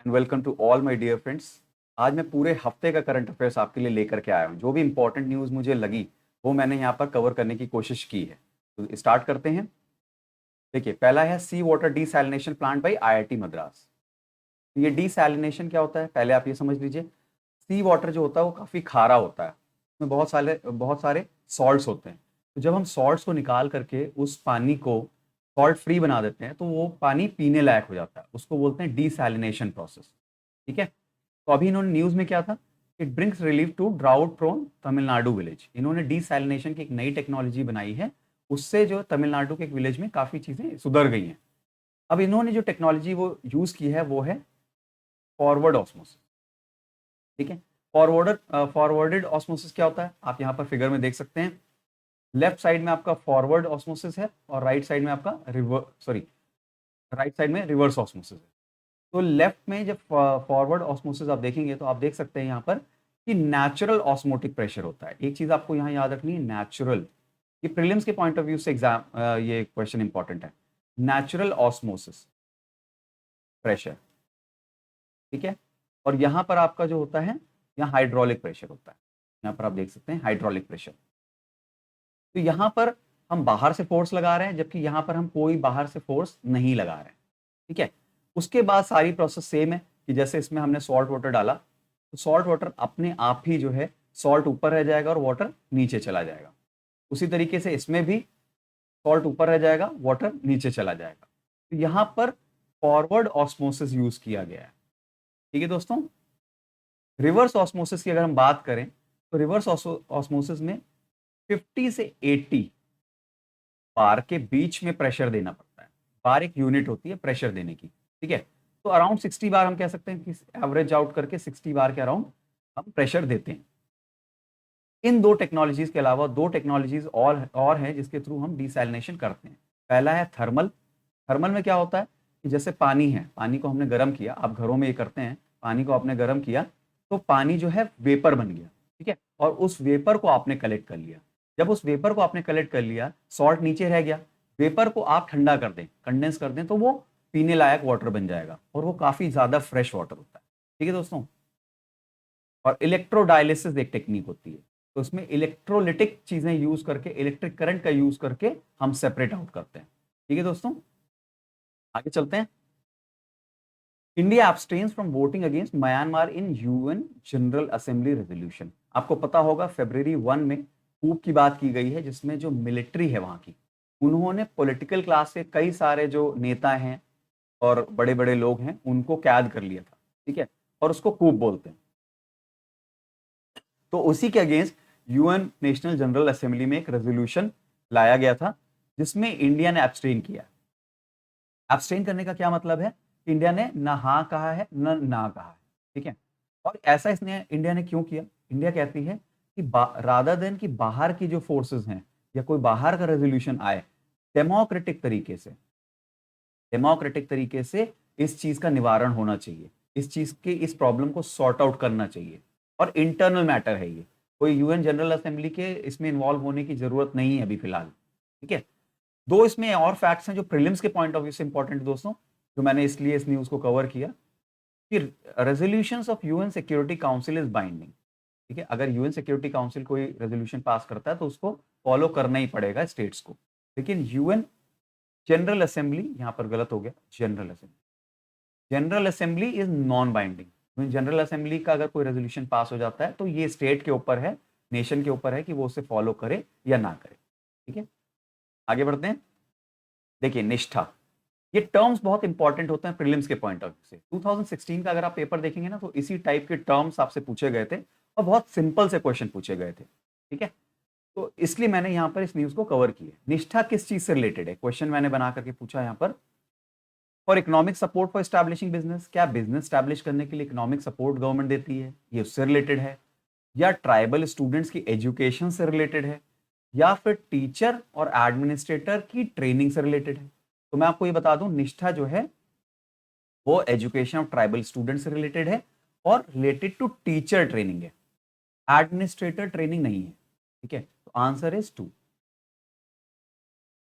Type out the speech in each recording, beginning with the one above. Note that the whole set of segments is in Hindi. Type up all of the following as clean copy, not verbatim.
And welcome to all my dear friends. आज मैं पूरे हफ्ते का करंट अफेयर्स आपके लिए लेकर के आया हूँ। जो भी इंपॉर्टेंट न्यूज़ मुझे लगी वो मैंने यहाँ पर कवर करने की कोशिश की है। तो स्टार्ट करते हैं। देखिए, पहला है sea water desalination plant by IIT Madras. ये डीसैलिनेशन क्या होता है, पहले आप ये समझ लीजिए। सी वाटर जो होता है वो काफ़ी खारा होता है, उसमें बहुत सारे सॉल्ट्स होते हैं। तो जब हम सॉल्ट्स को निकाल करके उस पानी को सॉल्ट फ्री बना देते हैं तो वो पानी पीने लायक हो जाता है, उसको बोलते हैं डीसैलिनेशन प्रोसेस। ठीक है। तो अभी इन्होंने न्यूज़ में क्या था, it brings relief to drought prone Tamil Nadu village. इन्होंने डीसैलिनेशन की एक नई टेक्नोलॉजी बनाई है, उससे जो तमिलनाडु के एक विलेज में काफ़ी चीज़ें सुधर गई हैं। अब इन्होंने जो टेक्नोलॉजी वो यूज़ की है वो है फॉरवर्ड ऑस्मोसिस। ठीक है। फॉरवर्डेड ऑस्मोसिस क्या होता है, आप यहाँ पर फिगर में देख सकते हैं। लेफ्ट साइड में आपका फॉरवर्ड ऑस्मोसिस है और राइट साइड में रिवर्स ऑस्मोसिस है। तो लेफ्ट में जब फॉरवर्ड ऑस्मोसिस आप देखेंगे तो आप देख सकते हैं यहाँ पर कि नेचुरल ऑस्मोटिक प्रेशर होता है। एक चीज आपको यहाँ याद रखनी है, नेचुरल। ये प्रीलिम्स के पॉइंट ऑफ व्यू से एग्जाम ये क्वेश्चन इंपॉर्टेंट है। Natural osmosis pressure. ठीक है। और यहाँ पर आपका जो होता है, यहाँ हाइड्रोलिक प्रेशर होता है। यहाँ पर आप देख सकते हैं हाइड्रोलिक प्रेशर। तो यहाँ पर हम बाहर से फोर्स लगा रहे हैं, जबकि यहाँ पर हम कोई बाहर से फोर्स नहीं लगा रहे हैं। ठीक है। उसके बाद सारी प्रोसेस सेम है कि जैसे इसमें हमने सॉल्ट वाटर डाला तो सॉल्ट वाटर अपने आप ही जो है सॉल्ट ऊपर रह जाएगा और वाटर नीचे चला जाएगा। उसी तरीके से इसमें भी सॉल्ट ऊपर रह जाएगा, वाटर नीचे चला जाएगा। तो यहाँ पर फॉरवर्ड ऑस्मोसिस यूज किया गया है। ठीक है दोस्तों। रिवर्स ऑस्मोसिस की अगर हम बात करें तो रिवर्स ऑस्मोसिस में 50 से 80 बार के बीच में प्रेशर देना पड़ता है। बार एक यूनिट होती है प्रेशर देने की। ठीक है। तो अराउंड 60 बार हम कह सकते हैं कि एवरेज आउट करके 60 बार के अराउंड हम प्रेशर देते हैं। इन दो टेक्नोलॉजीज के अलावा दो टेक्नोलॉजीज और हैं जिसके थ्रू हम डिसैलिनेशन करते हैं। पहला है थर्मल। थर्मल में क्या होता है कि जैसे पानी है, पानी को हमने गर्म किया, आप घरों में ये करते हैं, पानी को आपने गर्म किया तो पानी जो है वेपर बन गया। ठीक है। और उस वेपर को आपने कलेक्ट कर लिया। जब उस वेपर को आपने कलेक्ट कर लिया, सॉल्ट नीचे रह गया, वेपर को आप ठंडा कर दें, कंडेंस कर दें, तो वो पीने लायक वाटर बन जाएगा और वो काफी ज्यादा फ्रेश वाटर होता है। ठीक है दोस्तों। और इलेक्ट्रोडायलिसिस एक टेक्निक होती है, तो उसमें इलेक्ट्रोलिटिक चीजें यूज करके, इलेक्ट्रिक करंट का यूज करके हम सेपरेट आउट करते हैं। ठीक है दोस्तों, आगे चलते हैं। India abstains from voting against Myanmar in UN general assembly resolution. आपको पता होगा February 1 में कूप की बात की गई है, जिसमें जो मिलिट्री है वहां की, उन्होंने पॉलिटिकल क्लास के कई सारे जो नेता हैं और बड़े बड़े लोग हैं उनको कैद कर लिया था। ठीक है। और उसको कूप बोलते हैं। तो उसी के against UN national general assembly में एक रेजोल्यूशन लाया गया था, जिसमें इंडिया ने एब्सटेन किया। एब्सटेन करने का क्या मतलब है, इंडिया ने ना हाँ कहा है न ना कहा है। ठीक है। और ऐसा इसने इंडिया ने क्यों किया, इंडिया कहती है कि रादर देन कि बाहर की जो फोर्सेस हैं या कोई बाहर का रेजोल्यूशन आए, डेमोक्रेटिक तरीके से, डेमोक्रेटिक तरीके से इस चीज का निवारण होना चाहिए, इस चीज के इस प्रॉब्लम को सॉर्ट आउट करना चाहिए। और इंटरनल मैटर है ये, कोई यूएन जनरल असेंबली के इसमें इन्वॉल्व होने की जरूरत नहीं है अभी फिलहाल। ठीक है। दो इसमें और फैक्ट्स हैं जो प्रीलिम्स के पॉइंट ऑफ व्यू से इंपॉर्टेंट दोस्तों, जो मैंने इसलिए इस न्यूज को कवर किया कि resolutions of UN security council is binding. ठीक है। अगर यूएन सिक्योरिटी काउंसिल कोई रेजोल्यूशन पास करता है तो उसको फॉलो करना ही पड़ेगा स्टेट्स को। लेकिन यूएन जनरल असेंबली, यहां पर गलत हो गया, general assembly, general assembly is non binding. General assembly का अगर कोई रेजोल्यूशन पास हो जाता है तो ये स्टेट के ऊपर है, नेशन के ऊपर है कि वो उसे फॉलो करे या ना करे। ठीक है। आगे बढ़ते हैं। देखिए, निष्ठा, ये टर्म्स बहुत इंपॉर्टेंट होते हैं प्रीलिम्स के पॉइंट ऑफ व्यू से। 2016 का अगर आप पेपर देखेंगे ना तो इसी टाइप के टर्म्स आपसे पूछे गए थे और बहुत सिंपल से क्वेश्चन पूछे गए थे। ठीक है। तो इसलिए मैंने यहाँ पर इस न्यूज को कवर किया। निष्ठा किस चीज से रिलेटेड है, क्वेश्चन मैंने बना करके पूछा यहाँ पर। For economic support for establishing business, क्या बिजनेस स्टैब्लिश करने के लिए इकोनॉमिक सपोर्ट गवर्नमेंट देती है, ये उससे रिलेटेड है। या ट्राइबल स्टूडेंट्स की एजुकेशन से रिलेटेड है, या फिर टीचर और एडमिनिस्ट्रेटर की ट्रेनिंग से रिलेटेड है। तो मैं आपको ये बता दूं, निष्ठा जो है वो एजुकेशन ऑफ ट्राइबल स्टूडेंट से रिलेटेड है और रिलेटेड टू टीचर ट्रेनिंग है, एडमिनिस्ट्रेटर ट्रेनिंग नहीं है। ठीक है। तो answer is 2।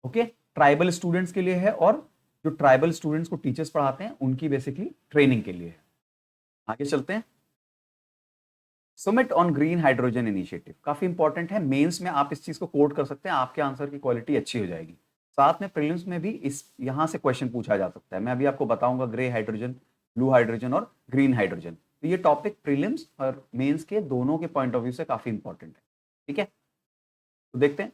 Okay. Tribal students के लिए है और जो ट्राइबल स्टूडेंट्स को टीचर्स पढ़ाते हैं उनकी बेसिकली ट्रेनिंग के लिए है। आगे चलते हैं। Summit on green hydrogen initiative काफी इंपॉर्टेंट है, मेंस में आप इस चीज को कोट कर सकते हैं, आपके आंसर की क्वालिटी अच्छी हो जाएगी। साथ में प्रीलिम्स में भी इस यहां से क्वेश्चन पूछा जा सकता है। मैं अभी आपको बताऊंगा ग्रे हाइड्रोजन, ब्लू हाइड्रोजन और ग्रीन हाइड्रोजन। तो ये टॉपिक प्रीलिम्स और मेंस के दोनों के पॉइंट ऑफ व्यू से काफी इंपॉर्टेंट है। ठीक है, तो देखते हैं।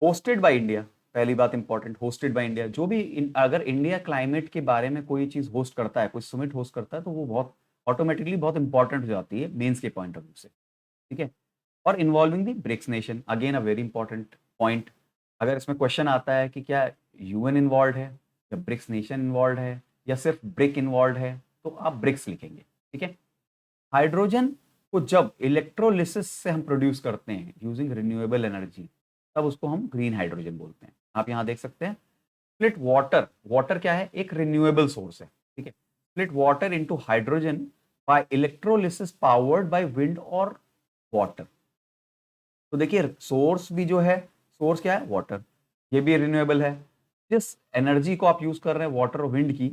होस्टेड बाय इंडिया, पहली बात इंपॉर्टेंट, होस्टेड बाय इंडिया। जो भी अगर इंडिया क्लाइमेट के बारे में कोई चीज होस्ट करता है, कोई समिट होस्ट करता है, तो वो बहुत ऑटोमेटिकली बहुत इंपॉर्टेंट हो जाती है मेंस के पॉइंट ऑफ व्यू से। ठीक है, और involving the BRICS nation, again a very important point. अगर इसमें क्वेश्चन आता है कि क्या यूएन इन्वॉल्व है या ब्रिक्स नेशन इन्वॉल्व है या सिर्फ ब्रिक इन्वॉल्व है, तो आप ब्रिक्स लिखेंगे। ठीक है, हाइड्रोजन को जब इलेक्ट्रोलिसिस से हम प्रोड्यूस करते हैं यूजिंग रिन्यूएबल एनर्जी, तब उसको हम ग्रीन हाइड्रोजन बोलते हैं। आप यहाँ देख सकते हैं, स्प्लिट वाटर, वाटर क्या है, एक रिन्यूएबल सोर्स है। ठीक है, split water into hydrogen bye electrolysis powered by wind और वाटर। तो देखिए सोर्स भी जो है, सोर्स क्या है, वाटर, ये भी रिन्यूएबल है। जिस एनर्जी को आप यूज कर रहे हैं वाटर और विंड की,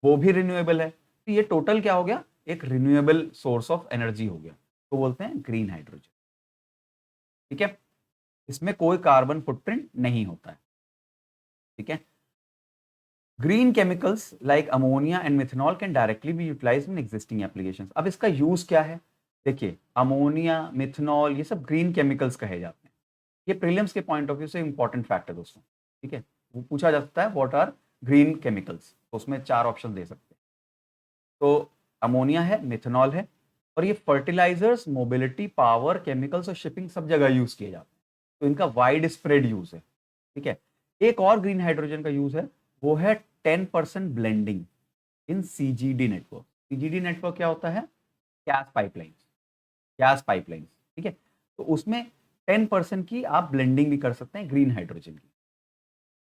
वो भी रिन्यूएबल है। तो ये टोटल क्या हो गया, एक रिन्यूएबल सोर्स ऑफ एनर्जी हो गया, तो बोलते हैं ग्रीन हाइड्रोजन। ठीक है, इसमें कोई कार्बन फुटप्रिंट नहीं होता है। ठीक है, green chemicals like ammonia and methanol can directly be utilised in existing applications. अब इसका यूज क्या है, देखिए अमोनिया, मिथेनॉल, ये सब ग्रीन केमिकल्स कहे जाते हैं। ये प्रीलिम्स के पॉइंट ऑफ व्यू से इंपॉर्टेंट फैक्ट है दोस्तों। ठीक है, वो पूछा जा सकता है व्हाट आर ग्रीन केमिकल्स, तो उसमें 4 ऑप्शन दे सकते हैं। तो अमोनिया है, मिथेनॉल है, और ये फर्टिलाइजर्स, मोबिलिटी, पावर, केमिकल्स और शिपिंग सब जगह यूज किए जाते हैं। तो इनका वाइड स्प्रेड यूज है। ठीक है, एक और ग्रीन हाइड्रोजन का यूज है, वो है 10% ब्लेंडिंग इन सीजीडी नेटवर्क। सीजीडी नेटवर्क क्या होता है, गैस पाइपलाइन, गैस पाइपलाइन। ठीक है, तो उसमें 10% की आप ब्लेंडिंग भी कर सकते हैं ग्रीन हाइड्रोजन की।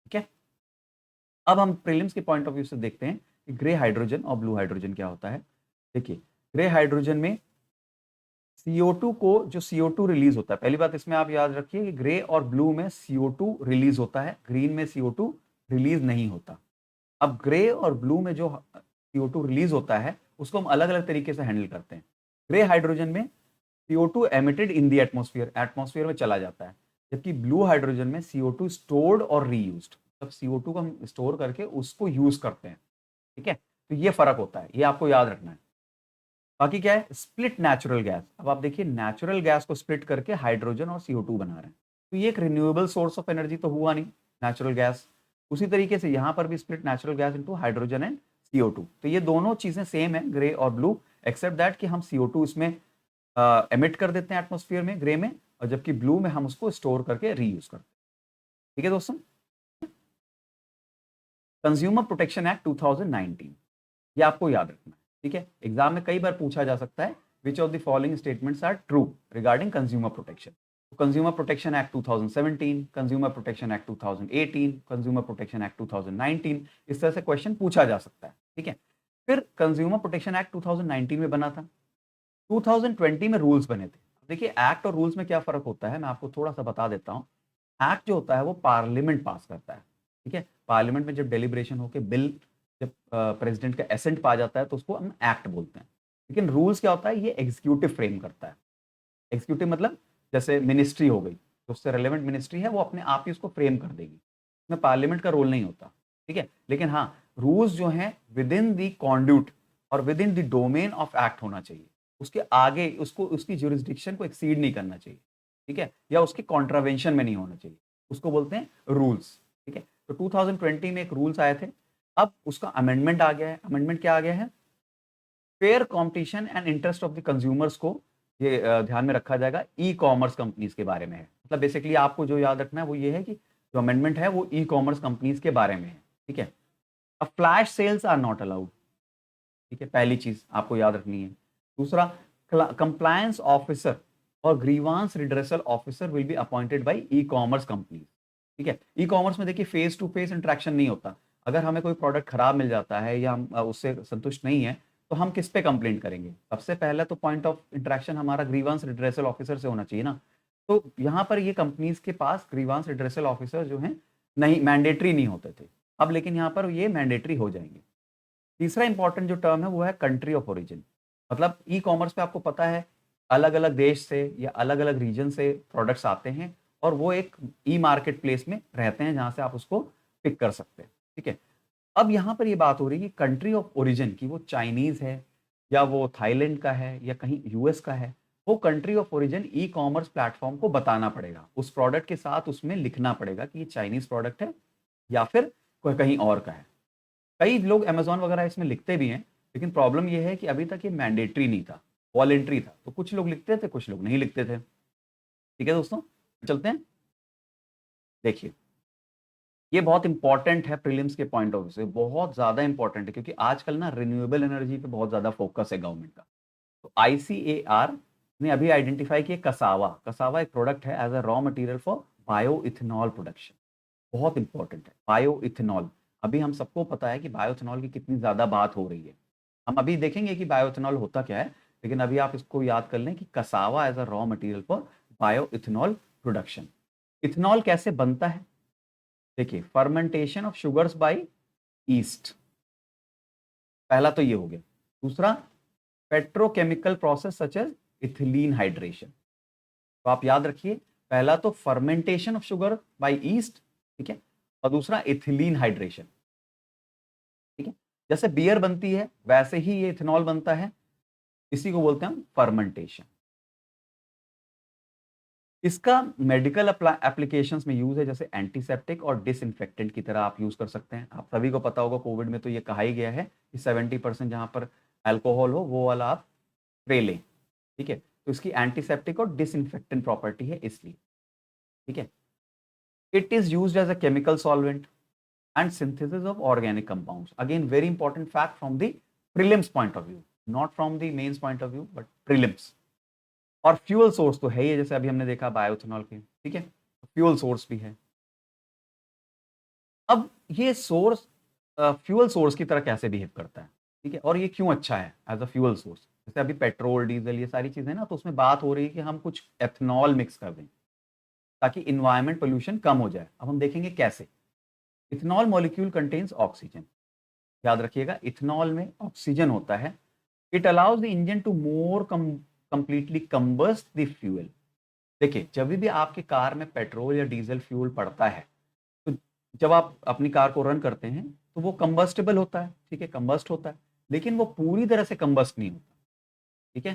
ठीक है, अब हम प्रीलिम्स के पॉइंट ऑफ व्यू से देखते हैं कि ग्रे हाइड्रोजन और ब्लू हाइड्रोजन क्या होता है। देखिए ग्रे हाइड्रोजन में CO2 को, जो CO2 रिलीज होता है, पहली बात इसमें आप याद रखिए कि ग्रे और ब्लू में CO2 रिलीज होता है, ग्रीन में CO2 रिलीज नहीं होता। अब ग्रे और ब्लू में जो CO2 रिलीज होता है, उसको हम अलग अलग तरीके से हैंडल करते हैं। ग्रे हाइड्रोजन में CO2 एमिटेड इन दी एटमॉस्फेयर, एटमॉस्फेयर में चला जाता है, जबकि ब्लू हाइड्रोजन में CO2 स्टोर्ड और रीयूज्ड, तब CO2 को हम स्टोर करके उसको यूज करते हैं। ठीक है, तो ये फर्क होता है, ये आपको याद रखना है। बाकी क्या है, स्प्लिट नेचुरल गैस। अब आप देखिए नेचुरल गैस को स्प्लिट करके हाइड्रोजन और CO2 बना रहे हैं, तो ये एक रिन्यूएबल सोर्स ऑफ एनर्जी तो हुआ नहीं, नेचुरल गैस। उसी तरीके से यहाँ पर भी split natural gas into hydrogen and CO2, तो ये दोनों चीजें सेम है ग्रे और ब्लू, एक्सेप्ट दैट कि हम CO2 इसमें एमिट कर देते हैं एटमॉस्फेयर में ग्रे में, और जबकि ब्लू में हम उसको स्टोर करके रीयूज करते हैं। ठीक है दोस्तों, कंज्यूमर प्रोटेक्शन एक्ट 2019, ये आपको याद रखना है। ठीक है, एग्जाम में कई बार पूछा जा सकता है, which of the following statements are true regarding consumer protection. Consumer protection act 2017, consumer protection act 2018, consumer protection act 2019, इस तरह से क्वेश्चन पूछा जा सकता है। ठीक है, फिर कंज्यूमर प्रोटेक्शन एक्ट 2019 में बना था, 2020 में रूल्स बने थे। देखिए एक्ट और रूल्स में क्या फर्क होता है, मैं आपको थोड़ा सा बता देता हूँ। एक्ट जो होता है वो पार्लियामेंट पास करता है। ठीक है, पार्लियामेंट में जब डेलिब्रेशन होकर बिल, जब प्रेसिडेंट का एसेंट पा जाता है, तो उसको हम एक्ट बोलते हैं। लेकिन रूल्स क्या होता है, ये एग्जीक्यूटिव फ्रेम करता है। एग्जीक्यूटिव मतलब जैसे मिनिस्ट्री हो गई, तो उससे रेलेवेंट मिनिस्ट्री है, वो अपने आप ही उसको फ्रेम कर देगी, इसमें पार्लियामेंट का रोल नहीं होता। ठीक है, लेकिन हाँ रूल्स जो हैं विद इन दी कॉन्ड्यूट और with in the domain of act होना चाहिए, उसके आगे उसको, उसकी ज्यूरिसडिक्शन को एक्सीड नहीं करना चाहिए। ठीक है, या उसके कॉन्ट्रावेंशन में नहीं होना चाहिए, उसको बोलते हैं रूल्स। ठीक है, तो 2020 में एक रूल्स आए थे, अब उसका अमेंडमेंट आ गया है। अमेंडमेंट क्या आ गया है, fair competition and interest of the consumers को ये ध्यान में रखा जाएगा, ई कॉमर्स कंपनीज के बारे में है। मतलब बेसिकली आपको जो याद रखना है वो ये है कि जो अमेंडमेंट है वो ई कॉमर्स कंपनीज के बारे में है। ठीक है, अब flash sales are not allowed. ठीक है, पहली चीज आपको याद रखनी है। दूसरा, कंप्लायंस ऑफिसर और grievance redressal officer will be appointed by e commerce companies. ठीक है, ई कॉमर्स में देखिए फेस टू फेस इंटरेक्शन नहीं होता। अगर हमें कोई प्रोडक्ट खराब मिल जाता है या हम उससे संतुष्ट नहीं है, तो हम किस पे कंप्लेंट करेंगे, सबसे पहले तो पॉइंट ऑफ इंटरेक्शन हमारा ग्रीवांस रिड्रेसल ऑफिसर से होना चाहिए ना। तो यहाँ पर ये कंपनीज के पास ग्रीवांस रिड्रेसल ऑफिसर जो हैं नहीं, मैंडेटरी नहीं होते थे, अब लेकिन यहाँ पर ये मैंडेटरी हो जाएंगे। तीसरा इंपॉर्टेंट जो टर्म है वो है कंट्री ऑफ ओरिजिन। मतलब ई कॉमर्स पे आपको पता है अलग अलग देश से या अलग अलग रीजन से प्रोडक्ट्स आते हैं और वो एक ई मार्केट प्लेस में रहते हैं जहां से आप उसको पिक कर सकते हैं। ठीक है, अब यहाँ पर ये बात हो रही है कि कंट्री ऑफ ओरिजिन की वो चाइनीज है या वो थाईलैंड का है या कहीं यूएस का है, वो country of origin e commerce platform को बताना पड़ेगा, उस प्रोडक्ट के साथ उसमें लिखना पड़ेगा कि ये चाइनीज प्रोडक्ट है या फिर कोई कहीं और का है। कई लोग अमेज़न वगैरह इसमें लिखते भी हैं, लेकिन प्रॉब्लम ये है कि अभी तक ये मैंडेटरी नहीं था, वॉलंटरी था। तो कुछ लोग लिखते थे, कुछ लोग नहीं लिखते थे। ठीक है दोस्तों, चलते हैं। देखिए, ये बहुत इंपॉर्टेंट है प्रीलिम्स के पॉइंट ऑफ व्यू से, बहुत ज़्यादा इंपॉर्टेंट है क्योंकि आजकल ना रिन्यूएबल एनर्जी पे बहुत ज़्यादा फोकस है गवर्नमेंट का। तो आईसीएआर ने अभी आइडेंटिफाई किया कसावा। कसावा एक प्रोडक्ट है as a raw material for bio ethanol production. बहुत इंपॉर्टेंट है बायो इथेनॉल। अभी हम सबको पता है कि बायो इथेनॉल की कितनी ज़्यादा बात हो रही है। हम अभी देखेंगे कि बायो इथेनॉल होता क्या है, लेकिन अभी आप इसको याद कर लें कि cassava as a raw material for bio ethanol production. Ethanol कैसे बनता है? देखिए, fermentation of sugars by yeast, पहला तो ये हो गया। दूसरा, petrochemical process such as ethylene hydration. तो आप याद रखिए, पहला तो fermentation of sugar by yeast, ठीक है, और दूसरा इथिलीन हाइड्रेशन। ठीक है, जैसे बियर बनती है वैसे ही ये इथेनॉल बनता है, इसी को बोलते हैं हम फर्मेंटेशन। इसका मेडिकल एप्लीकेशंस में यूज है, जैसे एंटीसेप्टिक और डिसइंफेक्टेंट की तरह आप यूज कर सकते हैं। आप सभी को पता होगा कोविड में तो ये कहा ही गया है कि 70% जहां पर अल्कोहल हो वो वाला आप स्प्रे लें। ठीक है, तो इसकी एंटीसेप्टिक और डिसइंफेक्टेंट प्रॉपर्टी है इसलिए। ठीक है, it is used as a chemical solvent and synthesis of organic compounds. Again, very important fact from the prelims point of view, not from the mains point of view, but prelims. और फ्यूल सोर्स तो है ही, जैसे अभी हमने देखा बायोथेनॉल के। ठीक है, फ्यूल सोर्स भी है। अब ये सोर्स फ्यूल सोर्स की तरह कैसे बिहेव करता है, ठीक है, और ये क्यों अच्छा है एज अ फ्यूल सोर्स? जैसे अभी पेट्रोल डीजल ये सारी चीजें ना, तो उसमें बात हो रही है कि हम कुछ एथनॉल मिक्स कर दें ताकि इन्वायरमेंट पोल्यूशन कम हो जाए। अब हम देखेंगे कैसे। इथेनॉल मॉलिक्यूल कंटेन्स ऑक्सीजन, याद रखिएगा इथेनॉल में ऑक्सीजन होता है। It allows the engine to more completely combust the fuel. देखिए, जब भी आपके कार में पेट्रोल या डीजल फ्यूल पड़ता है, तो जब आप अपनी कार को रन करते हैं तो वो कंबस्टेबल होता है, ठीक है, कंबस्ट होता है, लेकिन वो पूरी तरह से कंबस्ट नहीं होता। ठीक है,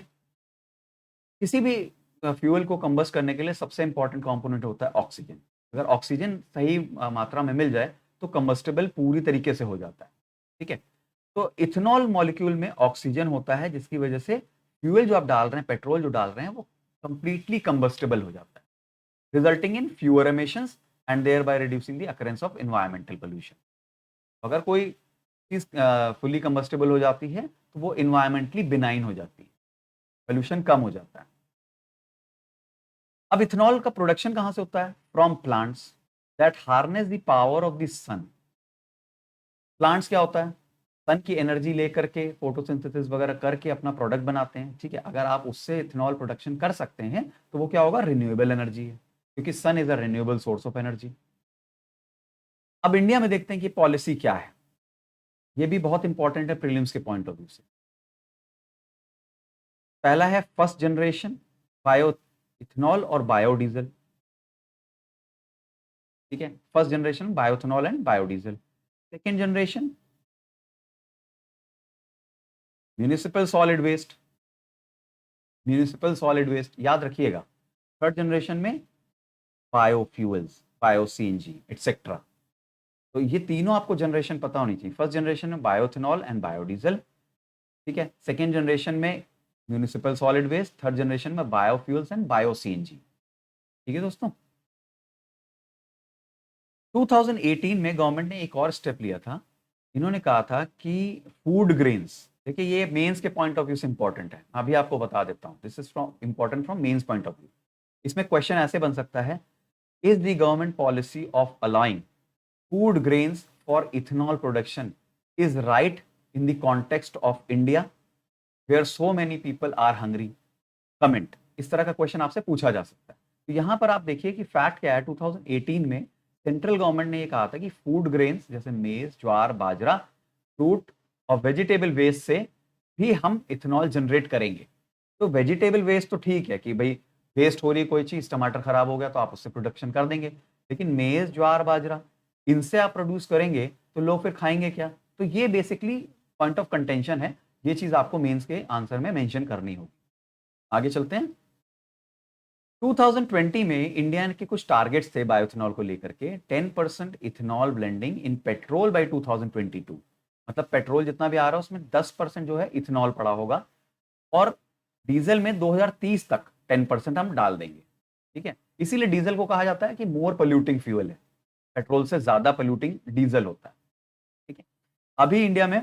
किसी भी फ्यूल को कंबस्ट करने के लिए सबसे इंपॉर्टेंट कंपोनेंट होता है ऑक्सीजन। अगर ऑक्सीजन सही मात्रा में मिल जाए तो कंबस्टेबल पूरी तरीके से हो जाता है। ठीक है, तो इथेनॉल मॉलिक्यूल में ऑक्सीजन होता है, जिसकी वजह से फ्यूल जो आप डाल रहे हैं, पेट्रोल जो डाल रहे हैं, वो कंप्लीटली कंबस्टेबल हो जाता है, resulting in fewer emissions and thereby reducing the occurrence of environmental pollution. अगर कोई चीज फुली कंबस्टेबल हो जाती है तो वो इन्वायरमेंटली बिनाइन हो जाती है, पोल्यूशन कम हो जाता है। अब इथेनॉल का प्रोडक्शन कहां से होता है? From plants that harness the power of the sun. Plants क्या होता है? सन की एनर्जी लेकर के फोटोसिंथेसिस वगैरह करके अपना प्रोडक्ट बनाते हैं। ठीक है, अगर आप उससे इथेनॉल प्रोडक्शन कर सकते हैं तो वो क्या होगा? रिन्यूएबल एनर्जी है, क्योंकि sun is a renewable source of energy. अब इंडिया में देखते हैं कि पॉलिसी क्या है। ये भी बहुत इंपॉर्टेंट है प्रीलिम्स के पॉइंट ऑफ व्यू से। पहला है फर्स्ट जनरेशन बायो इथेनॉल और बायोडीजल। ठीक है, first generation bioethanol and biodiesel. Second generation municipal solid waste. Municipal solid waste याद रखिएगा। थर्ड जनरेशन में बायोफ्यूल्स, बायो सीएनजी एटसेट्रा। तो ये तीनों आपको जनरेशन पता होनी चाहिए। फर्स्ट जनरेशन में बायोथेनॉल एंड बायोडीजल, ठीक है, सेकेंड जनरेशन में municipal solid waste, third generation में बायोफ्यूल्स एंड बायो सीएनजी। ठीक है दोस्तों, 2018 में गवर्नमेंट ने एक और स्टेप लिया था। इन्होंने कहा था कि फूड ग्रेन्स, देखिए ये मेंस के पॉइंट ऑफ व्यू से इंपॉर्टेंट है, अभी आपको बता देता हूं, this is from important from mains point of view. इसमें क्वेश्चन ऐसे बन सकता है, is the government policy of allowing food grains for ethanol production is right in the context of India where so many people are hungry? Comment, इस तरह का क्वेश्चन आपसे पूछा जा सकता है। तो यहां पर आप देखिए कि फैक्ट क्या है। 2018 में सेंट्रल गवर्नमेंट ने ये कहा था कि फूड ग्रेन्स जैसे मेज, ज्वार, बाजरा, फ्रूट और वेजिटेबल वेस्ट से भी हम इथेनॉल जनरेट करेंगे। तो वेजिटेबल वेस्ट तो ठीक है कि भाई वेस्ट हो रही कोई चीज़, टमाटर खराब हो गया तो आप उससे प्रोडक्शन कर देंगे, लेकिन मेज़, ज्वार, बाजरा इनसे आप प्रोड्यूस करेंगे तो लोग फिर खाएँगे क्या? तो ये बेसिकली पॉइंट ऑफ कंटेंशन है, ये चीज़ आपको मेंस के आंसर में मेंशन करनी होगी। आगे चलते हैं। 2020 में इंडिया के कुछ टारगेट्स थे बायोइथेनॉल को लेकर के, 10% ethanol blending in petrol by 2022। मतलब पेट्रोल जितना भी आ रहा है उसमें 10% जो है इथेनॉल पड़ा होगा, और डीजल में 2030 तक 10% हम डाल देंगे। ठीक है, इसीलिए डीजल को कहा जाता है कि मोर पोल्यूटिंग फ्यूल है, पेट्रोल से ज्यादा पोल्यूटिंग डीजल होता है। ठीक है, अभी इंडिया में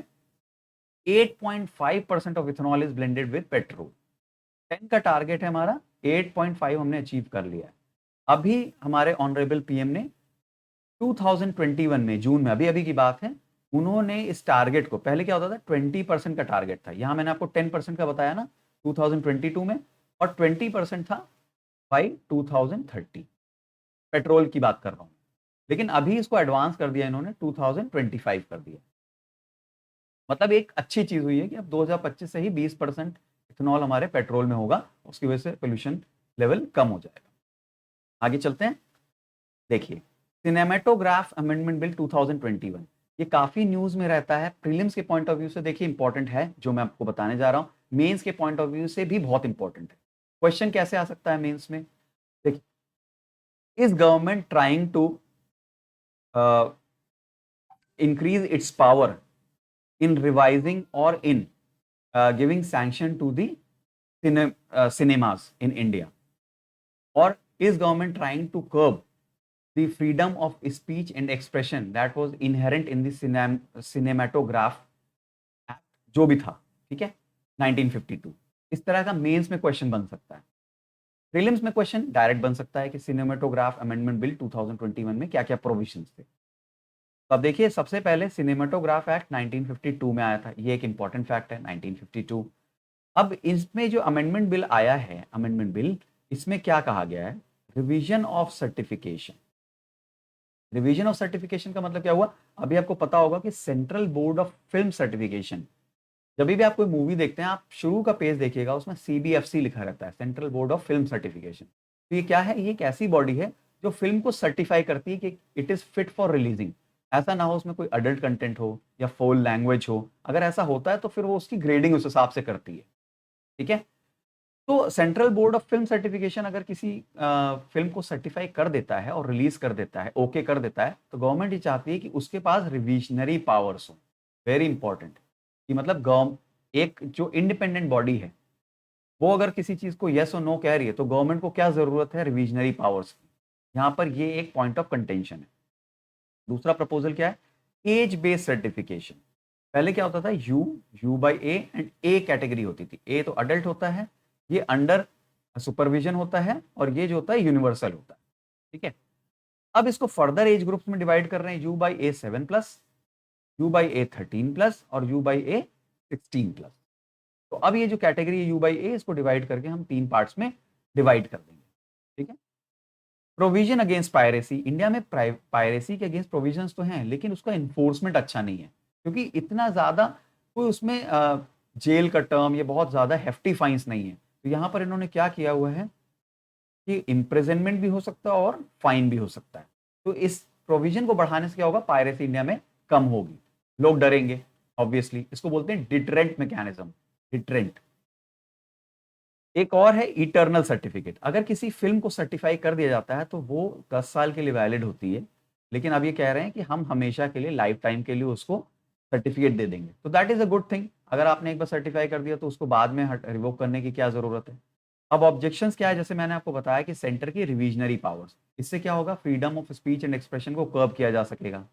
8.5% of ethanol is blended with petrol. 10 का टारगेट है हमारा, 8.5 हमने अचीव कर लिया है। अभी हमारे ऑनरेबल पीएम ने 2021 में जून में, अभी अभी की बात है, उन्होंने इस टारगेट को, पहले क्या होता था 20% का टारगेट था, यहां मैंने आपको 10% का बताया ना 2022 में, और 20% था बाई 2030। पेट्रोल की बात कर रहा हूं, लेकिन अभी इसको एडवांस कर दिया इन्होंने, 2025 कर दिया। मतलब एक अच्छी चीज हुई है कि अब 2025 से ही 20% इथेनॉल हमारे पेट्रोल में होगा, उसकी वजह से पोल्यूशन लेवल कम हो जाएगा। आगे चलते हैं। देखिए, सिनेमेटोग्राफ अमेंडमेंट बिल 2021, ये काफी न्यूज में रहता है। प्रीलिम्स के पॉइंट ऑफ व्यू से देखिए इंपॉर्टेंट है जो मैं आपको बताने जा रहा हूं, मेंस के पॉइंट ऑफ व्यू से भी बहुत इंपॉर्टेंट है। क्वेश्चन कैसे आ सकता है मेंस में? देखिए, is government trying to increase its power in revising or in giving sanction to the cinemas in India, or is government trying to curb the freedom of speech and expression that was inherent in the cinematograph act, जो भी था, ठीक है, 1952। इस तरह का मेंस में क्वेश्चन बन सकता है। प्रीलिम्स में क्वेश्चन डायरेक्ट बन सकता है कि सिनेमेटोग्राफ अमेंडमेंट बिल 2021 में क्या क्या प्रोविजंस थे। तो अब देखिए, सबसे पहले सिनेमेटोग्राफ एक्ट 1952 में आया था, ये एक इंपॉर्टेंट फैक्ट है, 1952। अब इसमें जो अमेंडमेंट बिल आया है, अमेंडमेंट बिल, इसमें क्या कहा गया है? Revision of certification. Revision of certification का मतलब क्या हुआ? अभी आपको पता होगा कि central board of film certification, जब भी आप कोई मूवी देखते हैं, आप शुरू का पेज देखिएगा, उसमें सीबीएफसी लिखा रहता है, central board of film certification. तो ये क्या है? ये एक ऐसी बॉडी है जो फिल्म को सर्टिफाई करती है कि it is fit for releasing. ऐसा ना हो उसमें कोई अडल्ट कंटेंट हो या फोल लैंग्वेज हो, अगर ऐसा होता है तो फिर वो उसकी ग्रेडिंग उस हिसाब से करती है। ठीक है, तो central board of film certification अगर किसी फिल्म को सर्टिफाई कर देता है और रिलीज कर देता है, ओके कर देता है, तो गवर्नमेंट ये चाहती है कि उसके पास रिविजनरी पावर्स हो। वेरी इंपॉर्टेंट, कि मतलब एक जो इंडिपेंडेंट बॉडी है, वो अगर किसी चीज को यस और नो कह रही है, तो गवर्नमेंट को क्या जरूरत है? रिविजनरी पावर्स की। यहाँ पर ये एक पॉइंट ऑफ कंटेंशन है। दूसरा प्रपोजल क्या है? Age based certification. पहले क्या होता था? U by A and A category होती थी। ए तो अडल्ट होता है, ये अंडर सुपरविजन होता है, और ये जो होता है यूनिवर्सल होता है। ठीक है, अब इसको फर्दर एज ग्रुप्स में डिवाइड कर रहे हैं, U by A 7+, U by A 13+, और यू बाई ए 16+। तो अब ये जो कैटेगरी है यू बाई ए, इसको डिवाइड करके हम 3 पार्ट्स में डिवाइड कर देंगे। ठीक है, प्रोविजन अगेंस्ट पायरेसी। इंडिया में पायरेसी के अगेंस्ट प्रोविजंस तो हैं, लेकिन उसका इन्फोर्समेंट अच्छा नहीं है, क्योंकि इतना ज्यादा कोई उसमें जेल का टर्म, ये बहुत ज्यादा हेफ्टी फाइन्स नहीं है। तो यहाँ पर इन्होंने क्या किया हुआ है कि इम्प्रिजनमेंट भी हो सकता है और फाइन भी हो सकता है। तो इस प्रोविजन को बढ़ाने से क्या होगा? पायरेसी इंडिया में कम होगी, लोग डरेंगे। ऑब्वियसली इसको बोलते हैं डिटरेंट मैकेनिज्म, डिटरेंट। एक और है इटर्नल सर्टिफिकेट। अगर किसी फिल्म को सर्टिफाई कर दिया जाता है तो वो 10 साल के लिए वैलिड होती है, लेकिन अब ये कह रहे हैं कि हम हमेशा के लिए, लाइफ टाइम के लिए उसको सर्टिफिकेट दे देंगे। तो that is a good thing. अगर आपने एक बार सर्टिफाई कर दिया तो उसको बाद में रिवोक करने की क्या जरूरत है? अब ऑब्जेक्शंस क्या है? जैसे मैंने आपको बताया कि सेंटर की रिविजनरी पावर्स, इससे क्या होगा? Freedom of speech and expression को कर्ब किया जा सकेगा।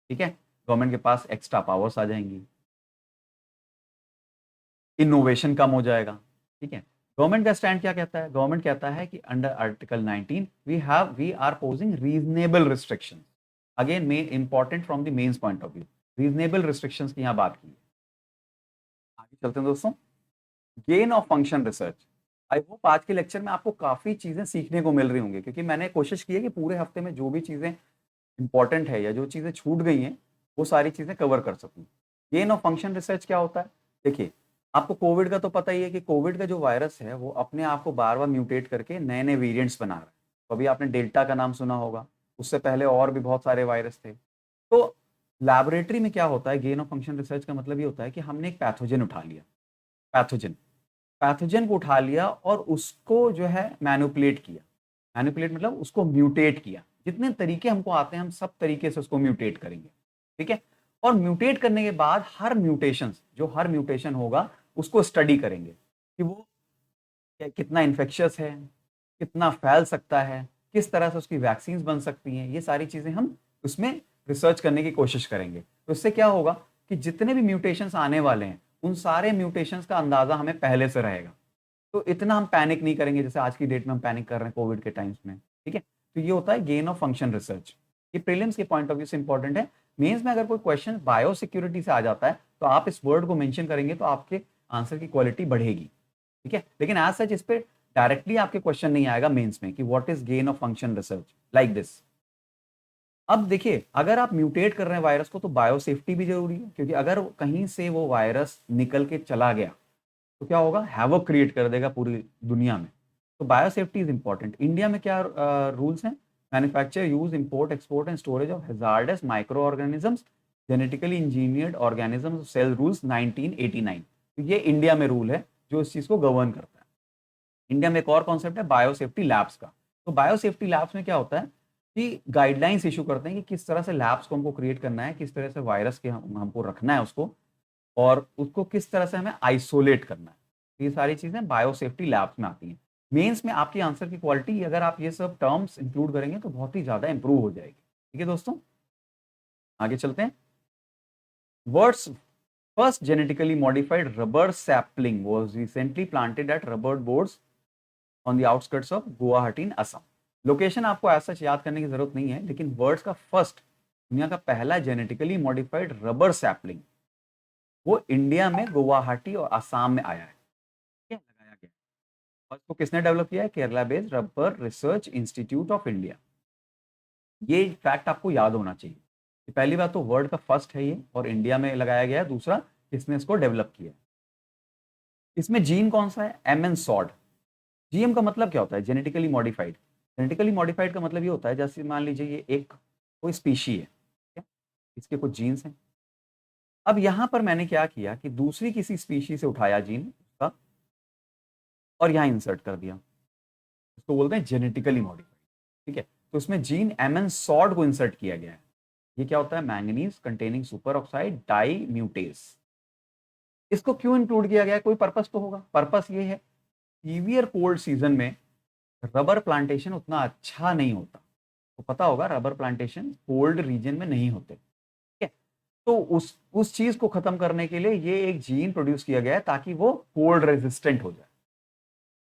ठीक है, गवर्नमेंट के पास एक्स्ट्रा पावर्स आ जाएंगी, इनोवेशन कम हो जाएगा। ठीक है, गवर्नमेंट का स्टैंड क्या कहता है? गवर्नमेंट कहता है कि under article 19 we are posing reasonable restriction. Again main important from the mains point of view, reasonable restrictions की यहाँ बात की है। आगे चलते हैं दोस्तों। Gain of function research. I hope आज के लेक्चर में आपको काफी चीजें सीखने को मिल रही होंगी, क्योंकि मैंने कोशिश की है कि पूरे हफ्ते में जो भी चीजें इंपॉर्टेंट है या जो चीजें छूट गई हैं, वो सारी चीजें कवर कर सकूं। गेन ऑफ फंक्शन रिसर्च क्या होता है? देखिए, आपको कोविड का तो पता ही है कि कोविड का जो वायरस है वो अपने आप को बार बार म्यूटेट करके नए नए वेरिएंट्स बना रहा है। तो अभी आपने डेल्टा का नाम सुना होगा, उससे पहले और भी बहुत सारे वायरस थे। तो लैबोरेटरी में क्या होता है, गेन ऑफ फंक्शन रिसर्च का मतलब ये होता है कि हमने एक पैथोजन उठा लिया, पैथोजन पैथोजन को उठा लिया और उसको जो है मैनिपुलेट किया। मैनिपुलेट मतलब उसको म्यूटेट किया। जितने तरीके हमको आते हैं हम सब तरीके से उसको म्यूटेट करेंगे, ठीक है। और म्यूटेट करने के बाद हर म्यूटेशन होगा उसको स्टडी करेंगे कि वो कितना इन्फेक्शियस है, कितना फैल सकता है, किस तरह से उसकी वैक्सीन बन सकती हैं। ये सारी चीजें हम उसमें रिसर्च करने की कोशिश करेंगे। तो इससे क्या होगा कि जितने भी म्यूटेशंस आने वाले हैं उन सारे म्यूटेशंस का अंदाजा हमें पहले से रहेगा। तो इतना हम पैनिक नहीं करेंगे जैसे आज की डेट में हम पैनिक कर रहे हैं कोविड के टाइम्स में, ठीक है। तो ये होता है गेन ऑफ फंक्शन रिसर्च। ये प्रीलिम्स के पॉइंट ऑफ व्यू से इंपॉर्टेंट है। मेंस में अगर कोई क्वेश्चन बायो सिक्योरिटी से आ जाता है तो आप इस वर्ड को मेंशन करेंगे तो आपके आंसर की क्वालिटी बढ़ेगी, ठीक है। लेकिन एज सच इस पे डायरेक्टली आपके क्वेश्चन नहीं आएगा मेंस में कि what is gain of function research like this. अब देखिए, अगर आप म्यूटेट कर रहे हैं वायरस को तो बायो सेफ्टी भी जरूरी है, क्योंकि अगर कहीं से वो वायरस निकल के चला गया तो क्या होगा, हैवोक क्रिएट कर देगा पूरी दुनिया में। तो bio safety is important. India में क्या रूल्स हैं, manufacture use import export and storage of hazardous micro organisms genetically engineered organisms cell rules 1989। तो ये इंडिया में रूल है जो इस चीज को गवर्न करता है। इंडिया में एक और कॉन्सेप्ट है बायो सेफ्टी लैब्स का। तो बायो सेफ्टी लैब्स में क्या होता है कि गाइडलाइंस इशू करते हैं कि किस तरह से लैब्स को हमको क्रिएट करना है, किस तरह से वायरस के हमको रखना है उसको, और उसको किस तरह से हमें आइसोलेट करना है। तो ये सारी चीजें बायो सेफ्टी लैब्स में आती हैं। मेंस में आपकी आंसर की क्वालिटी अगर आप ये सब टर्म्स इंक्लूड करेंगे तो बहुत ही ज्यादा इंप्रूव हो जाएगी, ठीक है दोस्तों। आगे चलते हैं। Words first genetically modified rubber sapling was recently planted at rubber boards on the outskirts of Guwahati in Assam। Location आपको ऐसा याद करने की जरूरत नहीं है, लेकिन वर्ड्स का फर्स्ट, दुनिया का पहला जेनेटिकली मॉडिफाइड रबर सैपलिंग वो इंडिया में गुवाहाटी और असम में आया है, ठीक है, लगाया गया। और इसको किसने डेवलप किया है, Kerala based rubber research institute of India. ये फैक्ट आपको याद होना चाहिए कि पहली बात तो वर्ड का फर्स्ट है ये और इंडिया में लगाया गया है, दूसरा किसने इसको डेवलप किया है। इसमें जीन कौन सा है, एम एन सॉड। जीएम का मतलब क्या होता है, जेनेटिकली मॉडिफाइड। जेनेटिकली मॉडिफाइड का मतलब ये होता है जैसे मान लीजिए ये एक कोई स्पीशी है, ठीक है? इसके कुछ जीन्स हैं। अब यहां पर मैंने क्या किया कि दूसरी किसी स्पीशी से उठाया जीन उसका और यहाँ इंसर्ट कर दिया, इसको बोलते हैं जेनेटिकली मॉडिफाइड, ठीक है। तो इसमें जीन एम एन सॉड को इंसर्ट किया गया है। ये क्या होता है, manganese containing superoxide dismutase. इसको क्यों इंक्लूड किया गया है, कोई पर्पस तो होगा। पर्पस ये है, सीवियर कोल्ड सीजन में रबर प्लांटेशन उतना अच्छा नहीं होता। तो पता होगा रबर प्लांटेशन कोल्ड रीजन में नहीं होते, ठीक है। तो उस चीज को खत्म करने के लिए ये एक जीन प्रोड्यूस किया गया है ताकि वो कोल्ड रेजिस्टेंट हो जाए।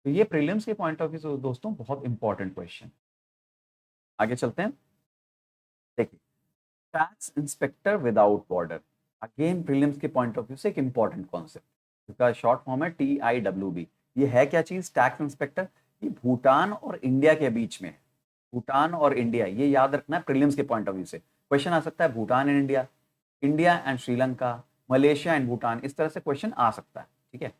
तो ये प्रीलिम्स के पॉइंट ऑफ व्यू से दोस्तों बहुत इंपॉर्टेंट क्वेश्चन। आगे चलते हैं। देखिए, tax inspector without border, again prelims के पॉइंट ऑफ व्यू से एक इंपॉर्टेंट कॉन्सेप्ट। इसका शॉर्ट फॉर्म है TIWB। ये है क्या चीज, टैक्स इंस्पेक्टर। ये भूटान और इंडिया के बीच में है। भूटान और इंडिया, ये याद रखना है प्रीलिम्स के पॉइंट ऑफ व्यू से। क्वेश्चन आ सकता है Bhutan and India, India and Sri Lanka, Malaysia and Bhutan, इस तरह से क्वेश्चन आ सकता है, ठीक है।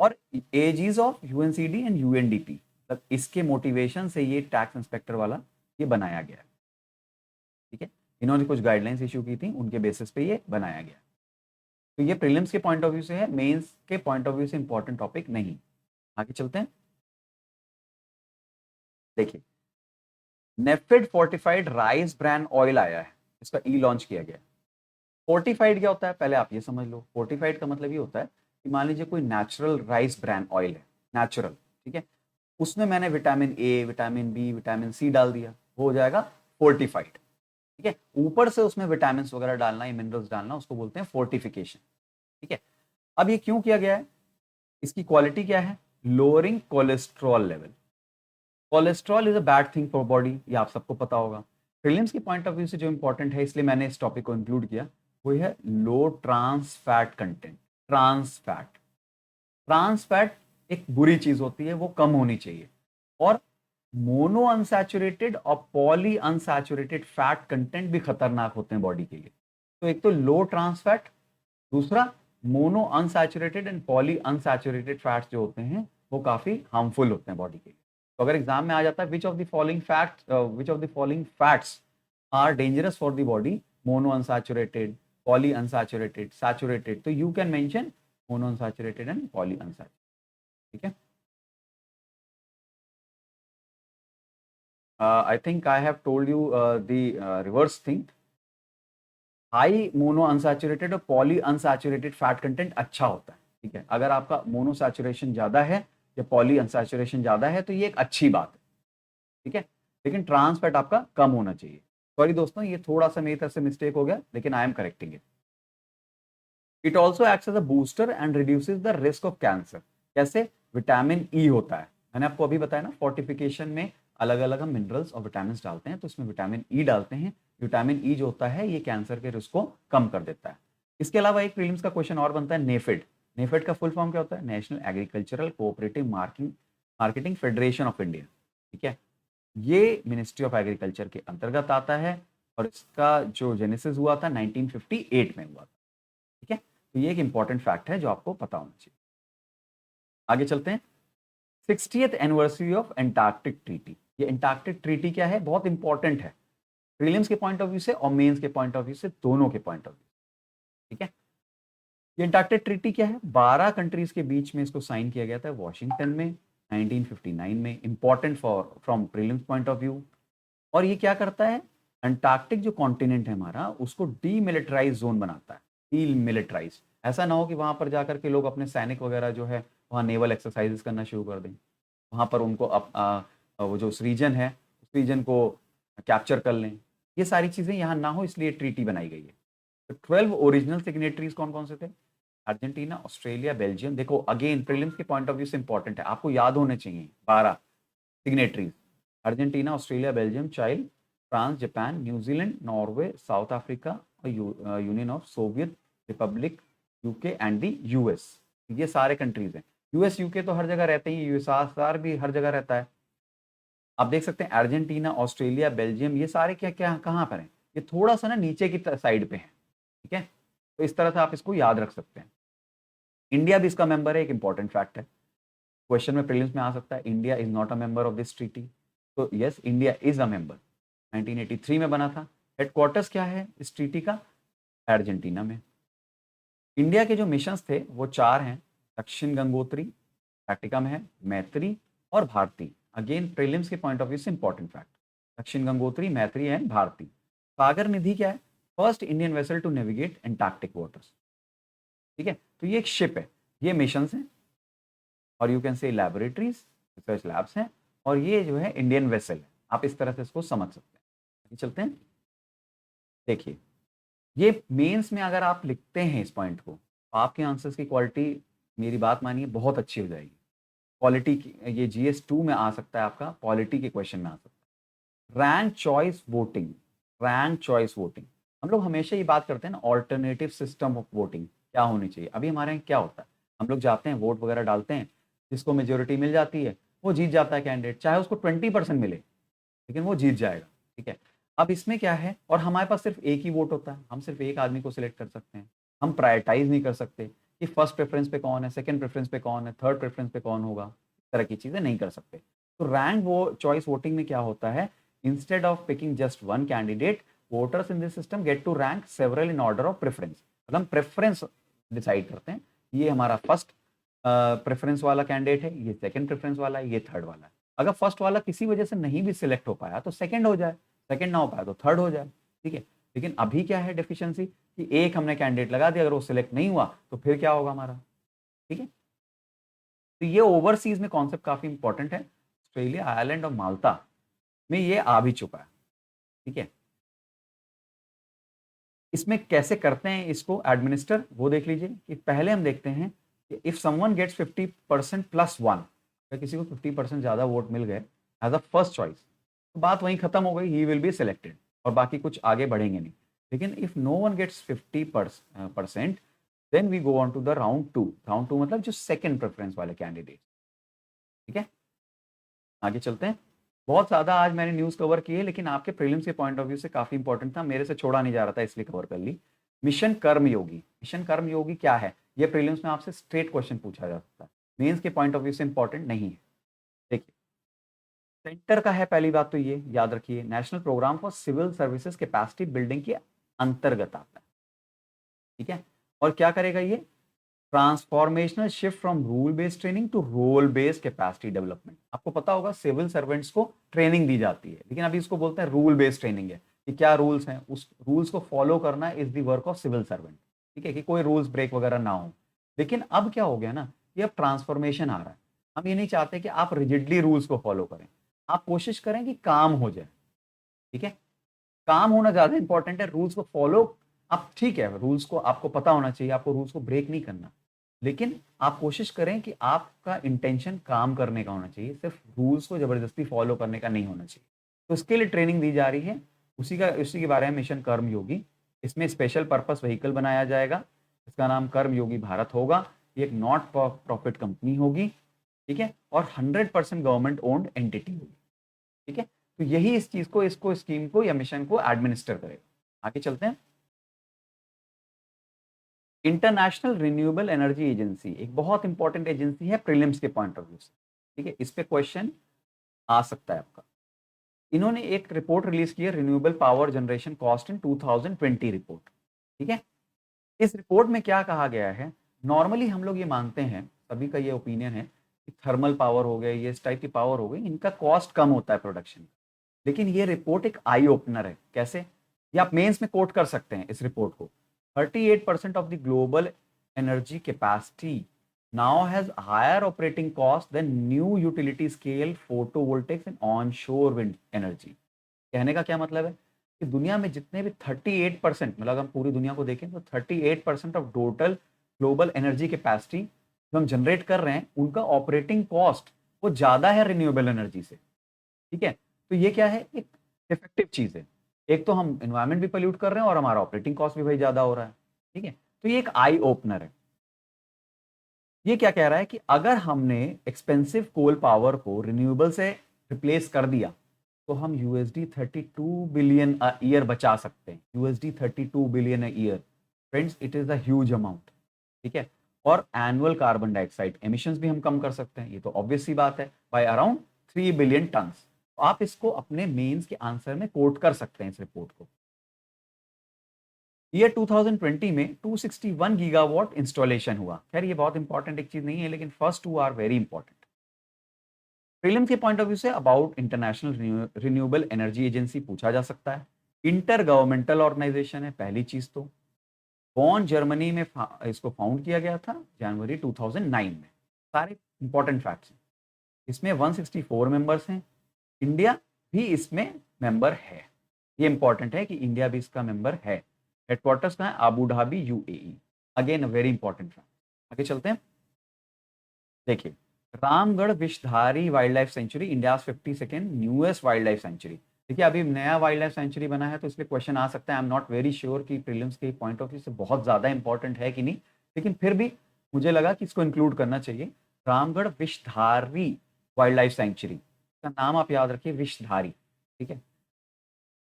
और एजीज ऑफ यूएनसीडी एंड यूएनडीपी, मतलब इसके मोटिवेशन से ये टैक्स इंस्पेक्टर वाला ये बनाया गया है, ठीक है। इन्होंने कुछ गाइडलाइंस इशू की थी, उनके बेसिस पे ये बनाया गया। तो ये प्रीलिम्स के पॉइंट ऑफ व्यू से है, मेंस के पॉइंट ऑफ व्यू से इंपॉर्टेंट टॉपिक नहीं। आगे चलते हैं। देखिए, NAFED fortified rice brand oil आया है, इसका लॉन्च किया गया। फोर्टिफाइड क्या होता है, पहले आप ये समझ लो। फोर्टिफाइड का मतलब ये होता है कि मान लीजिए कोई नेचुरल राइस ब्रांड ऑयल है, नेचुरल, ठीक है। उसमें मैंने vitamin A, vitamin B, vitamin C डाल दिया, हो जाएगा फोर्टिफाइड, ठीक है। ऊपर से उसमें विटामिन वगैरह डालना या मिनरल्स डालना, उसको बोलते हैं फोर्टिफिकेशन, ठीक है। अब ये क्यों किया गया है, इसकी क्वालिटी क्या है, lowering cholesterol level. Cholesterol is a bad thing for body, ये आप सबको पता होगा। प्रीलिम्स के पॉइंट ऑफ व्यू से जो इंपॉर्टेंट है, इसलिए मैंने इस टॉपिक को इंक्लूड किया, वो है low trans fat content. Trans fat, trans fat एक बुरी चीज होती है, वो कम होनी चाहिए। और मोनो अनसैचुरेटेड और पॉली अनसैचुरेटेड फैट कंटेंट भी खतरनाक होते हैं बॉडी के लिए। तो एक तो लो ट्रांस फैट, दूसरा mono unsaturated and poly unsaturated fats जो होते हैं वो काफी हार्मफुल होते हैं बॉडी के लिए। तो अगर एग्जाम में आ जाता है which of the following fats are dangerous for the body, monounsaturated, polyunsaturated, saturated, तो you can mention monounsaturated and polyunsaturated. ठीक है, I think I have told you the reverse thing. High monounsaturated और पॉली अनसैचुरेटेड फैट कंटेंट अच्छा होता है। ठीक है, अगर आपका मोनो सैचुरेशन ज्यादा है या पॉली अनसैचुरेशन ज्यादा है तो ये एक अच्छी बात है। ठीक है, लेकिन ट्रांस फैट आपका कम होना चाहिए। सॉरी दोस्तों, ये थोड़ा सा मेरी तरफ से मिस्टेक हो गया, लेकिन I am correcting it. It also acts as a booster and reduces the risk of cancer. कैसे? विटामिन ई होता है, मैंने आपको अभी बताया ना, फोर्टिफिकेशन में अलग अलग हम मिनरल्स और विटामिन डालते हैं, तो इसमें विटामिन ई डालते हैं। विटामिन ई जो होता है ये कैंसर के रिस्क को कम कर देता है। इसके अलावा एक प्रीलिम्स का क्वेश्चन और बनता है, नेफेड। नेफेड का फुल फॉर्म क्या होता है? National agricultural cooperative marketing federation of India. ठीक है, ये मिनिस्ट्री ऑफ एग्रीकल्चर के अंतर्गत आता है और इसका जो जेनेसिस हुआ था 1958 में हुआ था। ठीक है, तो ये एक इंपॉर्टेंट फैक्ट है जो आपको पता होना चाहिए। आगे चलते हैं, 60th anniversary of Antarctic treaty. ये एंटार्क्टिक ट्रीटी क्या है? बहुत इंपॉर्टेंट है प्रीलिम्स के पॉइंट ऑफ व्यू से और मेंस के पॉइंट ऑफ व्यू से, दोनों के पॉइंट ऑफ व्यू। ठीक है, ये एंटार्क्टिक ट्रीटी क्या है? 12 कंट्रीज के बीच में इसको साइन किया गया था वॉशिंगटन में 1959 में। Important for from prelims point of view. और ये क्या करता है? अंटार्कटिक जो कॉन्टिनेंट है हमारा, उसको डीमिलिटराइज जोन बनाता है। डीमिलिटराइज, ऐसा ना हो कि वहां पर जाकर के लोग अपने सैनिक वगैरह जो है वहां नेवल एक्सरसाइजेस करना शुरू कर दें, वहां पर उनको वो जो रीजन है उस रीजन को कैप्चर कर लें। ये सारी चीजें यहाँ ना हो, इसलिए ट्रीटी बनाई गई है। तो 12 ओरिजिनल सिग्नेटरीज कौन कौन से थे? Argentina, Australia, Belgium. देखो अगेन प्रीलिम्स के पॉइंट ऑफ व्यू से इंपॉर्टेंट है, आपको याद होने चाहिए 12 signatories. Argentina, Australia, Belgium, Chile, France, Japan, New Zealand, Norway, South Africa और union of Soviet republic, UK and the US. ये सारे कंट्रीज हैं। यूएस यूके तो हर जगह रहते ही, यूएसआर भी हर जगह रहता है। आप देख सकते हैं अर्जेंटीना, ऑस्ट्रेलिया, बेल्जियम, ये सारे क्या क्या कहाँ पर हैं? ये थोड़ा सा ना नीचे की साइड पे हैं। ठीक है, तो इस तरह से आप इसको याद रख सकते हैं। इंडिया भी इसका मेंबर है, एक इंपॉर्टेंट फैक्ट है, क्वेश्चन में प्रीलिम्स में आ सकता है। India is not a member of this treaty. तो yes, India is a member. 1983 में बना था। हेडक्वार्टर्स क्या है इस ट्रीटी का? अर्जेंटीना में। इंडिया के जो मिशंस थे वो 4 हैं, दक्षिण गंगोत्री प्रैक्टिकम है, मैत्री और भारती। अगेन प्रीलिम्स के पॉइंट ऑफ व्यू से important fact, Dakshin Gangotri, Maitri and Bharati. Sagar Nidhi क्या है? First Indian vessel to navigate Antarctic waters. ठीक है, तो ये एक शिप है, ये मिशंस हैं और you can say laboratories, research labs हैं, और ये जो है इंडियन वेसल है। आप इस तरह से इसको समझ सकते हैं। आगे चलते हैं, देखिए ये मेंस में अगर आप लिखते हैं इस पॉइंट को, तो आपके आंसर्स की क्वालिटी, मेरी बात मानिए, बहुत अच्छी हो जाएगी। क्वालिटी की ये GS2 में आ सकता है, आपका पॉलिटी के क्वेश्चन में आ सकता है। Rank choice voting, rank choice voting, हम लोग हमेशा ये बात करते हैं ना, ऑल्टरनेटिव सिस्टम ऑफ वोटिंग क्या होनी चाहिए। अभी हमारे यहाँ क्या होता है, हम लोग जाते हैं वोट वगैरह डालते हैं, जिसको मेजोरिटी मिल जाती है वो जीत जाता है कैंडिडेट, चाहे उसको 20% मिले, लेकिन वो जीत जाएगा। ठीक है, अब इसमें क्या है, और हमारे पास सिर्फ एक ही वोट होता है, हम सिर्फ एक आदमी को सिलेक्ट कर सकते हैं। हम प्रायोरिटाइज नहीं कर सकते कि फर्स्ट प्रेफरेंस पे कौन है, सेकंड प्रेफरेंस पे कौन है, थर्ड प्रेफरेंस पे कौन होगा, इस तरह की चीजें नहीं कर सकते। तो रैंक वो चॉइस वोटिंग में क्या होता है, instead of picking just one candidate, voters in this system get to rank several in order of preference. मतलब हम प्रेफरेंस डिसाइड करते हैं, ये हमारा फर्स्ट प्रेफरेंस वाला कैंडिडेट है, ये सेकंड प्रेफरेंस वाला है, ये थर्ड वाला है। अगर फर्स्ट वाला किसी वजह से नहीं भी सिलेक्ट हो पाया तो सेकंड हो जाए, सेकंड ना हो पाया तो थर्ड हो जाए। ठीक है, लेकिन अभी क्या है डेफिशिएंसी कि एक हमने कैंडिडेट लगा दिया, अगर वो सिलेक्ट नहीं हुआ तो फिर क्या होगा हमारा। ठीक है, तो ये ओवरसीज में कॉन्सेप्ट काफी इंपॉर्टेंट है। ऑस्ट्रेलिया, आयरलैंड और माल्टा में ये आ भी चुका है। ठीक है, इसमें कैसे करते हैं इसको एडमिनिस्टर, वो देख लीजिए। कि पहले हम देखते हैं कि इफ समवन गेट्स 50% प्लस 1, अगर किसी को 50% ज्यादा वोट मिल गए एज अ फर्स्ट चॉइस, तो बात वहीं खत्म हो गई, ही विल बी सिलेक्टेड और बाकी कुछ आगे बढ़ेंगे नहीं। लेकिन if no one gets 50%, then we go on to the round 2। Round 2 मतलब जो सेकंड प्रेफरेंस वाले कैंडिडेट। ठीक है, आगे चलते हैं। बहुत ज्यादा आज मैंने न्यूज कवर की है, लेकिन आपके प्रीलिम्स के पॉइंट ऑफ व्यू से काफी इंपॉर्टेंट था, मेरे से छोड़ा नहीं जा रहा था, इसलिए कवर कर ली। मिशन कर्मयोगी, मिशन कर्मयोगी क्या है? ये प्रीलिम्स में आपसे स्ट्रेट क्वेश्चन पूछा जा सकता है, मेंस के पॉइंट ऑफ व्यू से इंपॉर्टेंट नहीं है। देखिए, सेंटर का है, पहली बात तो ये याद रखिए, national programme for civil services capacity building के अंतर्गत आता है, ठीक है। और क्या करेगा ये, transformational shift from rule based training to role based capacity development. आपको पता होगा सिविल सर्वेंट्स को ट्रेनिंग दी जाती है, लेकिन अभी इसको बोलते हैं रूल बेस्ड ट्रेनिंग है, कि क्या रूल्स हैं, उस रूल्स को फॉलो करना is the work of civil servant, ठीक है, कि कोई रूल्स ब्रेक वगैरह ना हो। लेकिन अब क्या हो गया ना, ये अब ट्रांसफॉर्मेशन आ रहा है, हम ये नहीं चाहते कि आप रिजिडली रूल्स को फॉलो करें, आप कोशिश करें कि काम हो जाए, ठीक है। काम होना ज्यादा इंपॉर्टेंट है, रूल्स को फॉलो, आप ठीक है, रूल्स को आपको पता होना चाहिए, आपको रूल्स को ब्रेक नहीं करना, लेकिन आप कोशिश करें कि आपका इंटेंशन काम करने का होना चाहिए, सिर्फ रूल्स को जबरदस्ती फॉलो करने का नहीं होना चाहिए। तो इसके लिए ट्रेनिंग दी जा रही है, उसी के बारे में मिशन कर्मयोगी। इसमें स्पेशल पर्पस व्हीकल बनाया जाएगा, इसका नाम कर्मयोगी भारत होगा, ये एक नॉट प्रॉफिट कंपनी होगी, ठीक है, और 100% गवर्नमेंट ओन्ड एंटिटी होगी, ठीक है। तो यही इस चीज को, इसको, स्कीम को या मिशन को एडमिनिस्टर करेगा। आगे चलते हैं। इंटरनेशनल रिन्यूएबल एनर्जी एजेंसी एक बहुत इंपॉर्टेंट एजेंसी है प्रीलिम्स के पॉइंट ऑफ व्यू से, ठीक है, इस पे क्वेश्चन आ सकता है आपका। इन्होंने एक रिपोर्ट रिलीज की है, renewable power generation cost in 2020 report, ठीक है। इस रिपोर्ट में क्या कहा गया है, नॉर्मली हम लोग ये मानते हैं, सभी का ये ओपिनियन है कि थर्मल पावर हो गए, ये इस टाइप की पावर हो गई, इनका कॉस्ट कम होता है प्रोडक्शन, लेकिन ये रिपोर्ट एक आई ओपनर है। कैसे, ये आप मेंस में कोट कर सकते हैं इस रिपोर्ट को। 38% of the global energy capacity now has higher operating cost than new utility scale photovoltaics and onshore wind energy। कहने का क्या मतलब है कि दुनिया में जितने भी 38%, मतलब हम पूरी दुनिया को देखें तो 38% of total global energy capacity जो हम जनरेट कर रहे हैं, उनका ऑपरेटिंग कॉस्ट वो ज्यादा है रिन्यूएबल एनर्जी से, ठीक है। तो ये क्या है, एक इफेक्टिव चीज है, एक तो हम एनवायरमेंट भी पोल्यूट कर रहे हैं और हमारा ऑपरेटिंग कॉस्ट भी भाई ज्यादा हो रहा है, ठीक है। तो ये एक आई ओपनर है। ये क्या कह रहा है कि अगर हमने एक्सपेंसिव कोल पावर को रिन्यूएबल से रिप्लेस कर दिया तो हम $32 बिलियन अ ईयर बचा सकते हैं, $32 billion a year. Friends, it is a huge amount, ठीक है। और एनुअल कार्बन डाइऑक्साइड एमिशंस भी हम कम कर सकते हैं, ये तो ऑब्वियस सी बात है, बाय अराउंड 3 बिलियन टन्स। आप इसको अपने मेंस के आंसर में कोट कर सकते हैं इस रिपोर्ट को। ईयर 2020 में 261 गीगावाट इंस्टॉलेशन हुआ। खैर ये बहुत इंपॉर्टेंट एक चीज नहीं है, लेकिन first two are very important. Prelims के पॉइंट ऑफ व्यू से about international renewable energy agency पूछा जा सकता है। इंटर गवर्नमेंटल ऑर्गेनाइजेशन है, पहली चीज तो। बॉन जर्मनी में इसको फाउंड किया गया था जनवरी 2009 में। सारे इंपॉर्टेंट फैक्ट्स हैं। इसमें 164 मेंबर्स हैं, इंडिया भी इसमें मेंबर है। ये इंपॉर्टेंट है कि इंडिया भी इसका मेंबर है। हेडक्वार्टर्स कहाँ है, Abu Dhabi UAE. Again very important fact. आगे चलते हैं। देखिए, Ramgarh Vishdhari wild life sanctuary India 52nd newest wild life sanctuary. देखिए अभी नया वाइल्ड लाइफ सेंचुरी बना है, तो इसलिए क्वेश्चन आ सकता है। I am not very sure कि प्रीलिम्स के पॉइंट ऑफ व्यू से बहुत ज्यादा इंपॉर्टेंट है कि नहीं, लेकिन फिर भी मुझे लगा कि इसको इंक्लूड करना चाहिए। Ramgarh Vishdhari wild life sanctuary का नाम आप याद रखिए, विषधारी, ठीक है।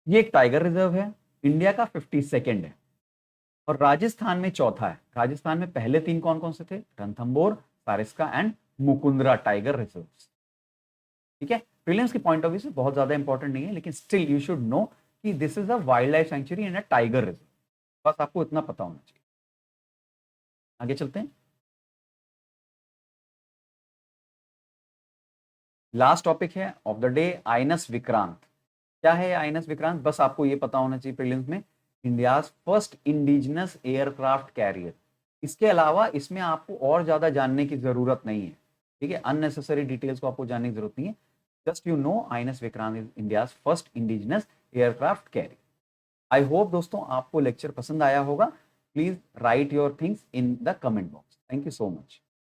ये एक टाइगर रिजर्व है, इंडिया का 52nd है और राजस्थान में चौथा है। राजस्थान में पहले तीन कौन कौन से थे, Ranthambore, Sariska and Mukundra tiger reserve, ठीक है। प्रीलिम्स के पॉइंट ऑफ व्यू से बहुत ज्यादा इंपॉर्टेंट नहीं है, लेकिन स्टिल यू शुड नो कि this is a wild life sanctuary and a tiger reserve. बस आपको इतना पता होना चाहिए। आगे चलते हैं। लास्ट टॉपिक है ऑफ द डे, आइनस विक्रांत। क्या है आइनस विक्रांत, बस आपको ये पता होना चाहिए प्रीलिम्स में, India's first indigenous aircraft career. इसके अलावा इसमें आपको और ज्यादा जानने की जरूरत नहीं है, ठीक है। अननेसेसरी डिटेल्स को आपको जानने की जरूरत नहीं है। Just you know INS Vikrant is India's first indigenous aircraft carrier. I hope दोस्तों आपको लेक्चर पसंद आया होगा। Please write your things in the comment box. Thank you so much.